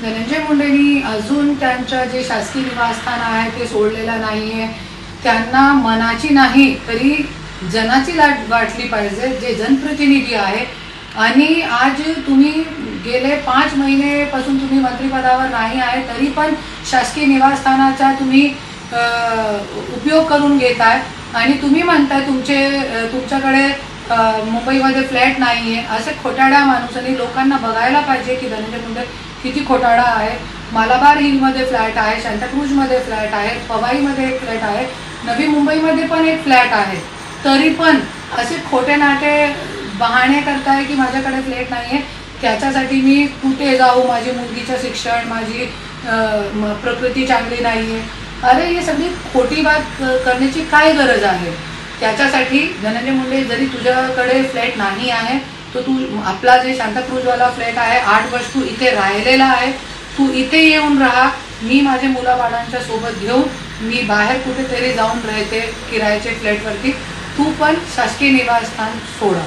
धनंजय मुंडेंनी अजून त्यांच्या जे शासकीय निवासस्थान आहे ते सोडलेलं नाही आहे. त्यांना मनाची नाही तरी जनाची लाट गाठली पाहिजे, जे जनप्रतिनिधी आहे. आणि आज तुम्ही गेले 5 महिनेपासून तुम्ही मंत्रिपदावर नाही आहे, तरी पण शासकीय निवासस्थानाचा तुम्ही उपयोग करून घेताय. आणि तुम्ही म्हणताय तुमच्याकडे मुंबईमध्ये फ्लॅट नाही आहे. असे खोटारड्या माणूसांनी लोकांना बघायला पाहिजे की धनंजय मुंडे किती खोटारडा आहे. मालाबार हिलमध्ये फ्लॅट आहे, सांताक्रूजमध्ये फ्लॅट आहे, पवाईमध्ये एक फ्लॅट आहे, नवी मुंबईमध्ये पण एक फ्लॅट आहे. तरी पण असे खोटे नाटे बहाणे करताय की माझ्याकडे फ्लॅट नाही आहे, त्याच्यासाठी मी कुठे जाऊ, माझी मुलगीचं शिक्षण, माझी प्रकृती चांगली नाही आहे. अरे ही सगळी खोटी बात करण्याची काय गरज आहे? त्याच्यासाठी धनंजय मुंडे, जरी तुझ्याकडे फ्लॅट नाही आहे तर तू आपला जे सांताक्रूजवाला फ्लॅट आहे, 8 वर्ष तू इथे राहिलेला आहे, तू इथे येऊन राहा. मी माझे मुलाबाळांच्या सोबत घेऊन मी बाहेर कुठेतरी जाऊन राहते किरायाचे फ्लॅटवरती. तू पण शासकीय निवासस्थान सोडा.